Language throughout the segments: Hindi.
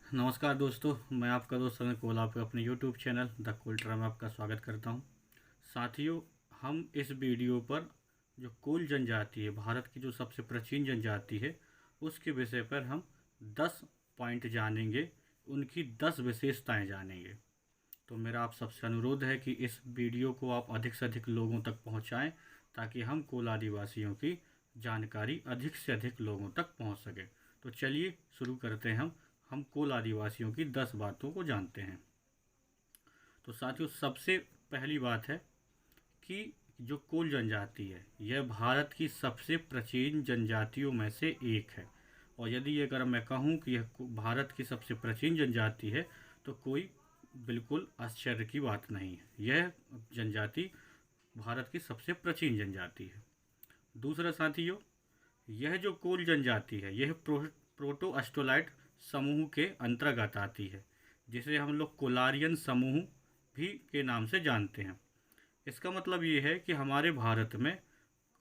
नमस्कार दोस्तों, मैं आपका दोस्त अमित कोल आपके अपने यूट्यूब चैनल द कोल्ट्रा में आपका स्वागत करता हूं। साथियों, हम इस वीडियो पर जो कोल जनजाति है, भारत की जो सबसे प्राचीन जनजाति है, उसके विषय पर हम 10 पॉइंट जानेंगे, उनकी 10 विशेषताएं जानेंगे। तो मेरा आप सबसे अनुरोध है कि इस वीडियो को आप अधिक से अधिक लोगों तक पहुंचाएं, ताकि हम कोल आदिवासियों की जानकारी अधिक से अधिक लोगों तक पहुंच सके। तो चलिए शुरू करते हैं। हम कोल आदिवासियों की 10 बातों को जानते हैं। तो साथियों, सबसे पहली बात है कि जो कोल जनजाति है, यह भारत की सबसे प्राचीन जनजातियों में से एक है। और यदि अगर मैं कहूँ कि यह भारत की सबसे प्राचीन जनजाति है, तो कोई बिल्कुल आश्चर्य की बात नहीं है। यह जनजाति भारत की सबसे प्राचीन जनजाति है। दूसरा साथियों, यह जो कोल जनजाति है, यह प्रोटो अस्ट्रोलाइट समूह के अंतर्गत आती है, जिसे हम लोग कोलारियन समूह भी के नाम से जानते हैं। इसका मतलब ये है कि हमारे भारत में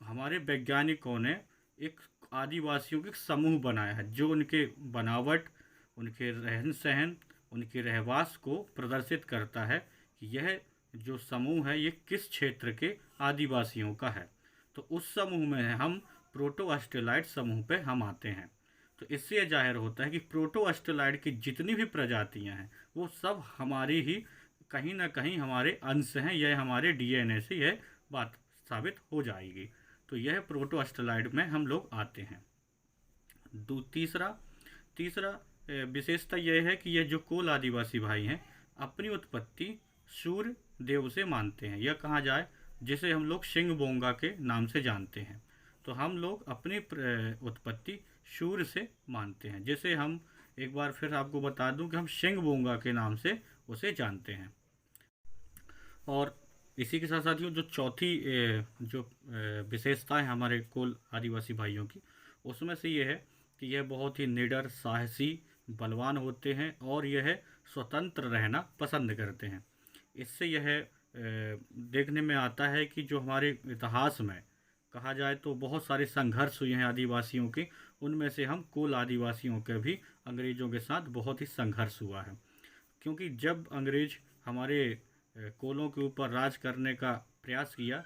हमारे वैज्ञानिकों ने एक आदिवासियों के समूह बनाया है, जो उनके बनावट, उनके रहन सहन, उनके रहवास को प्रदर्शित करता है कि यह जो समूह है ये किस क्षेत्र के आदिवासियों का है। तो उस समूह में हम प्रोटो ऑस्ट्रेलाइड समूह पे हम आते हैं। तो इससे यह जाहिर होता है कि प्रोटो ऑस्ट्रेलाइड की जितनी भी प्रजातियां हैं, वो सब हमारी ही कहीं ना कहीं हमारे अंश हैं। यह हमारे डीएनए से यह बात साबित हो जाएगी। तो यह प्रोटो ऑस्ट्रेलाइड में हम लोग आते हैं। तीसरा तीसरा विशेषता यह है कि यह जो कोल आदिवासी भाई हैं, अपनी उत्पत्ति सूर्य देव से मानते हैं। यह कहा जाए, जिसे हम लोग शिंग बोंगा के नाम से जानते हैं। तो हम लोग अपनी उत्पत्ति सूर्य से मानते हैं, जिसे हम एक बार फिर आपको बता दूं कि हम शिंग बोंगा के नाम से उसे जानते हैं। और इसी के साथ साथियों, जो चौथी जो विशेषता है हमारे कोल आदिवासी भाइयों की, उसमें से ये है कि यह बहुत ही निडर, साहसी, बलवान होते हैं और यह स्वतंत्र रहना पसंद करते हैं। इससे यह देखने में आता है कि जो हमारे इतिहास में कहा जाए तो बहुत सारे संघर्ष हुए हैं आदिवासियों के। उनमें से हम कोल आदिवासियों के भी अंग्रेज़ों के साथ बहुत ही संघर्ष हुआ है, क्योंकि जब अंग्रेज हमारे कोलों के ऊपर राज करने का प्रयास किया,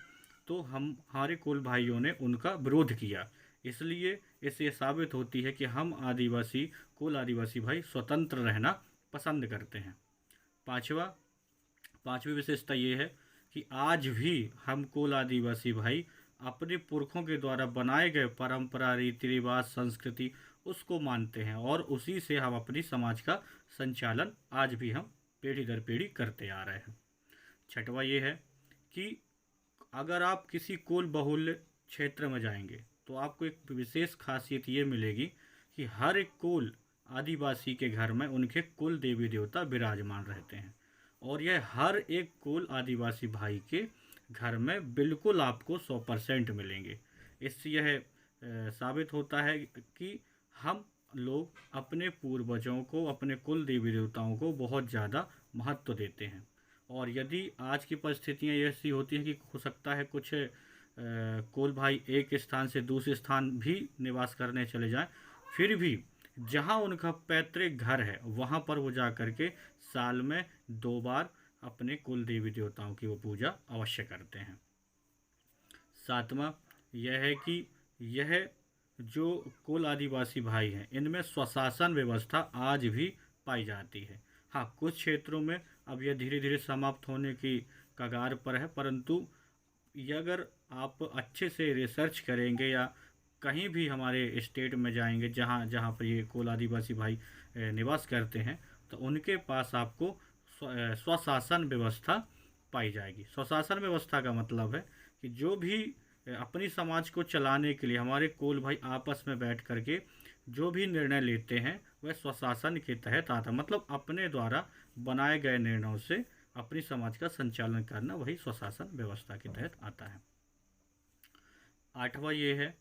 तो हमारे कोल भाइयों ने उनका विरोध किया। इसलिए इससे साबित होती है कि हम आदिवासी कोल आदिवासी भाई स्वतंत्र रहना पसंद करते हैं। पांचवी विशेषता ये है कि आज भी हम कोल आदिवासी भाई अपने पुरखों के द्वारा बनाए गए परंपरा, रीति रिवाज, संस्कृति उसको मानते हैं, और उसी से हम अपनी समाज का संचालन आज भी हम पीढ़ी दर पीढ़ी करते आ रहे हैं। छठवा ये है कि अगर आप किसी कोल बहुल्य क्षेत्र में जाएंगे, तो आपको एक विशेष खासियत ये मिलेगी कि हर एक कोल आदिवासी के घर में उनके कुल देवी देवता विराजमान रहते हैं। और यह हर एक कोल आदिवासी भाई के घर में बिल्कुल आपको 100% मिलेंगे। इससे यह साबित होता है कि हम लोग अपने पूर्वजों को, अपने कुल देवी देवताओं को बहुत ज़्यादा महत्व देते हैं। और यदि आज की परिस्थितियाँ ऐसी होती हैं कि हो सकता है कुछ कोल भाई एक स्थान से दूसरे स्थान भी निवास करने चले जाएं, फिर भी जहां उनका पैतृक घर है वहां पर वो जा कर के साल में 2 बार अपने कुल देवी देवताओं की वो पूजा अवश्य करते हैं। सातवां यह है कि यह जो कुल आदिवासी भाई हैं, इनमें स्वशासन व्यवस्था आज भी पाई जाती है। हाँ, कुछ क्षेत्रों में अब यह धीरे धीरे समाप्त होने की कगार पर है, परंतु ये अगर आप अच्छे से रिसर्च करेंगे या कहीं भी हमारे स्टेट में जाएंगे जहाँ जहाँ पर ये कोल आदिवासी भाई निवास करते हैं, तो उनके पास आपको स्वशासन व्यवस्था पाई जाएगी। स्वशासन व्यवस्था का मतलब है कि जो भी अपनी समाज को चलाने के लिए हमारे कोल भाई आपस में बैठ करके जो भी निर्णय लेते हैं, वह स्वशासन के तहत आता है। मतलब अपने द्वारा बनाए गए निर्णयों से अपनी समाज का संचालन करना, वही स्वशासन व्यवस्था के तहत आता है। आठवां ये है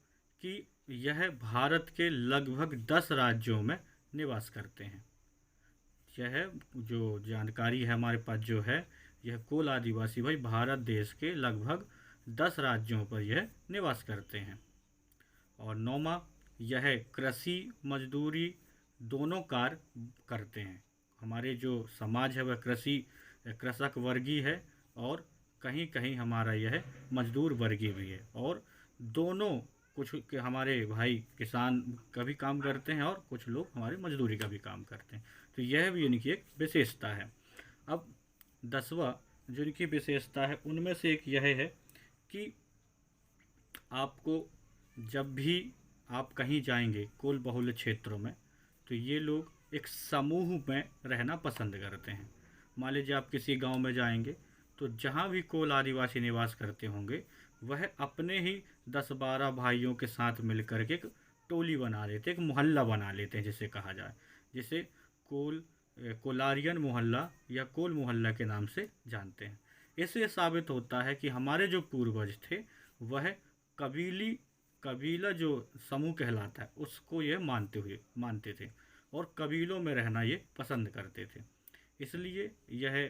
कि यह भारत के लगभग 10 राज्यों में निवास करते हैं। यह जो जानकारी है हमारे पास जो है, यह कोल आदिवासी भाई भारत देश के लगभग 10 राज्यों पर यह निवास करते हैं। और नौमा, यह कृषि, मजदूरी, दोनों कार्य करते हैं। हमारे जो समाज है वह कृषक वर्गीय है, और कहीं कहीं हमारा यह मजदूर वर्गीय भी है, और दोनों कुछ के हमारे भाई किसान का भी काम करते हैं और कुछ लोग हमारे मजदूरी का भी काम करते हैं। तो यह भी इनकी एक विशेषता है। अब 10वां जो इनकी विशेषता है उनमें से एक यह है कि आपको जब भी आप कहीं जाएंगे कोल बहुल क्षेत्रों में, तो ये लोग एक समूह में रहना पसंद करते हैं। मान लीजिए आप किसी गांव में जाएंगे, तो जहां भी कोल आदिवासी निवास करते होंगे, वह अपने ही 10-12 भाइयों के साथ मिलकर के एक टोली बना लेते, एक मोहल्ला बना लेते हैं जिसे कहा जाए, जिसे कोल कोलारियन मोहल्ला या कोल मोहल्ला के नाम से जानते हैं। इससे साबित होता है कि हमारे जो पूर्वज थे वह कबीली कबीला जो समूह कहलाता है उसको ये मानते थे, और कबीलों में रहना ये पसंद करते थे। इसलिए यह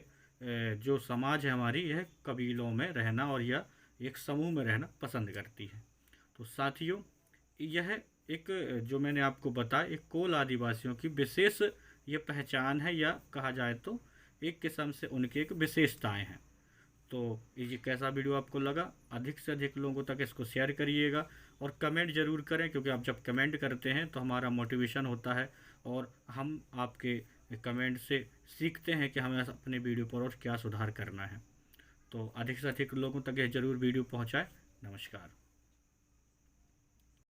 जो समाज है हमारी, यह कबीलों में रहना और यह एक समूह में रहना पसंद करती है। तो साथियों, यह एक जो मैंने आपको बताया, एक कोल आदिवासियों की विशेष ये पहचान है, या कहा जाए तो एक किस्म से उनकी एक विशेषताएं हैं। तो ये कैसा वीडियो आपको लगा, अधिक से अधिक लोगों तक इसको शेयर करिएगा, और कमेंट ज़रूर करें, क्योंकि आप जब कमेंट करते हैं तो हमारा मोटिवेशन होता है, और हम आपके कमेंट से सीखते हैं कि हमें अपने वीडियो पर और क्या सुधार करना है। तो अधिक से अधिक लोगों तक ये ज़रूर वीडियो पहुँचाएँ। नमस्कार।